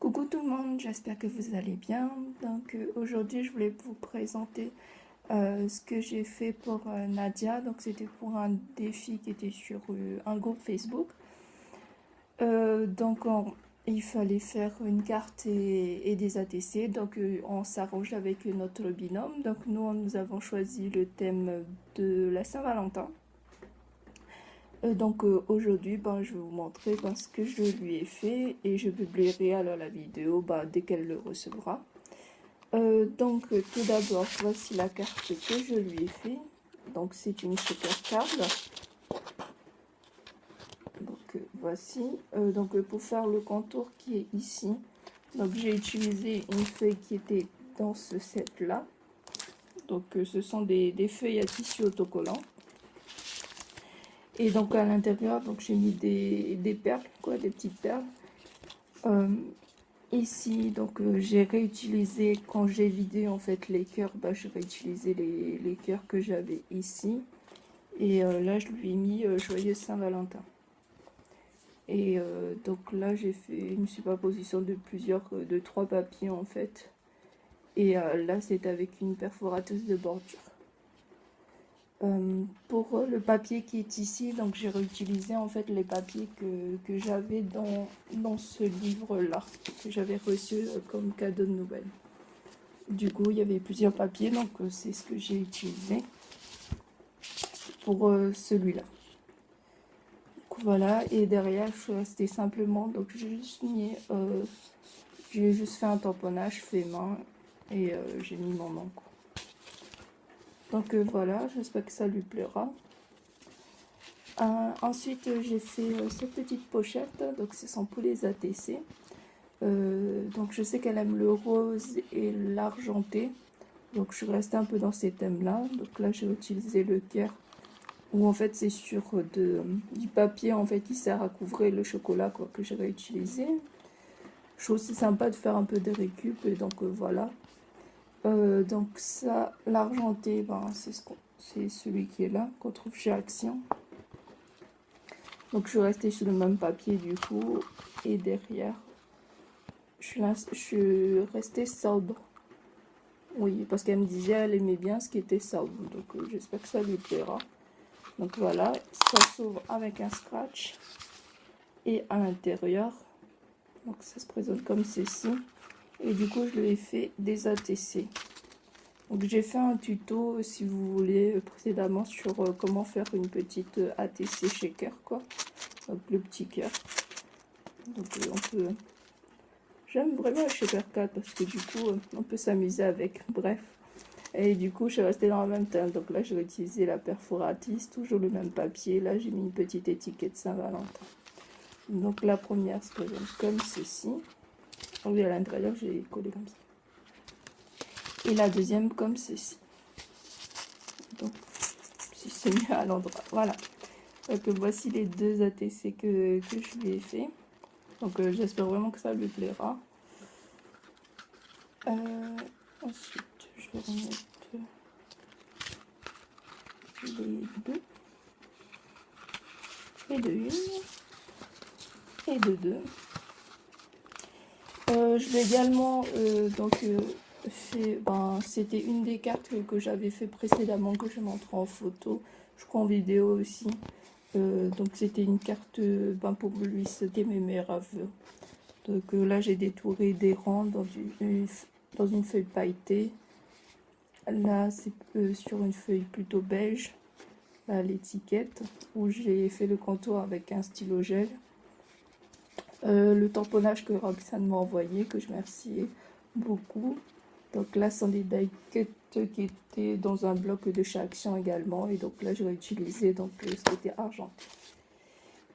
Coucou tout le monde, j'espère que vous allez bien. Donc aujourd'hui je voulais vous présenter ce que j'ai fait pour Nadia. Donc c'était pour un défi qui était sur un groupe Facebook. Il fallait faire une carte et des ATC. Donc on s'arrange avec notre binôme. Donc nous avons choisi le thème de la Saint-Valentin. Aujourd'hui, je vais vous montrer ce que je lui ai fait et je publierai alors la vidéo dès qu'elle le recevra. Tout d'abord, voici la carte que je lui ai fait. Donc c'est une super carte. Voici. Pour faire le contour qui est ici, donc j'ai utilisé une feuille qui était dans ce set là. Ce sont des feuilles à tissu autocollant. Et donc à l'intérieur, j'ai mis des perles, des petites perles. Ici, j'ai réutilisé, quand j'ai vidé en fait les cœurs, j'ai réutilisé les cœurs que j'avais ici. Et là, je lui ai mis Joyeux Saint-Valentin. Et donc là, j'ai fait une superposition de 3 papiers en fait. Et là, c'est avec une perforatrice de bordure. Pour le papier qui est ici, donc j'ai réutilisé en fait les papiers que j'avais dans ce livre là que j'avais reçu comme cadeau de Noël. Du coup il y avait plusieurs papiers, donc c'est ce que j'ai utilisé pour celui-là. Voilà, et derrière je suis restée simplement, donc j'ai juste fait un tamponnage fait main et j'ai mis mon nom. Voilà, j'espère que ça lui plaira. Ensuite, j'ai fait cette petite pochette, donc ce sont pour les ATC. Donc je sais qu'elle aime le rose et l'argenté, donc je suis restée un peu dans ces thèmes-là. Donc là, j'ai utilisé le cœur, où en fait c'est sur du papier en fait qui sert à couvrir le chocolat que j'ai réutilisé. Je trouve aussi sympa de faire un peu de récup, et donc voilà. Donc ça, l'argenté, c'est celui qui est là, qu'on trouve chez Action. Donc je suis restée sur le même papier du coup, et derrière je suis restée sobre. Oui, parce qu'elle me disait elle aimait bien ce qui était sobre, donc j'espère que ça lui plaira. Donc voilà, ça s'ouvre avec un scratch, et à l'intérieur, donc ça se présente comme ceci. Et du coup je lui ai fait des ATC. Donc j'ai fait un tuto, si vous voulez, précédemment sur comment faire une petite ATC shaker, donc le petit cœur. Donc j'aime vraiment le shaker 4 parce que du coup on peut s'amuser avec, bref. Et du coup je suis restée dans le même thème. Donc là j'ai utilisé la perforatrice, toujours le même papier. Là j'ai mis une petite étiquette Saint-Valentin. Donc la première se présente comme ceci. Oui, à l'intérieur j'ai collé comme ça. Et la deuxième comme ceci. Donc si c'est mieux à l'endroit, voilà. Donc voici les deux ATC que je lui ai fait. Donc j'espère vraiment que ça lui plaira. Ensuite je vais remettre les deux. Et de une. Et de deux. Je l'ai également fait, c'était une des cartes que j'avais fait précédemment, que je montrais en photo, je crois en vidéo aussi. Donc c'était une carte pour lui, c'était mes meilleurs vœux. Donc là j'ai détouré des rangs dans une feuille pailletée. Là c'est sur une feuille plutôt beige, là l'étiquette, où j'ai fait le contour avec un stylo gel. Le tamponnage que Roxane m'a envoyé, que je remercie beaucoup. Donc là, ce sont des die cuts qui étaient dans un bloc de chez Action également. Et donc là, j'ai réutilisé ce qui était argenté.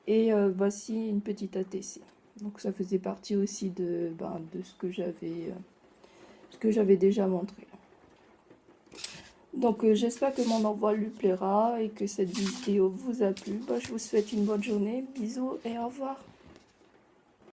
Et voici une petite ATC. Donc ça faisait partie aussi de ce que j'avais déjà montré. Donc j'espère que mon envoi lui plaira et que cette vidéo vous a plu. Je vous souhaite une bonne journée. Bisous et au revoir.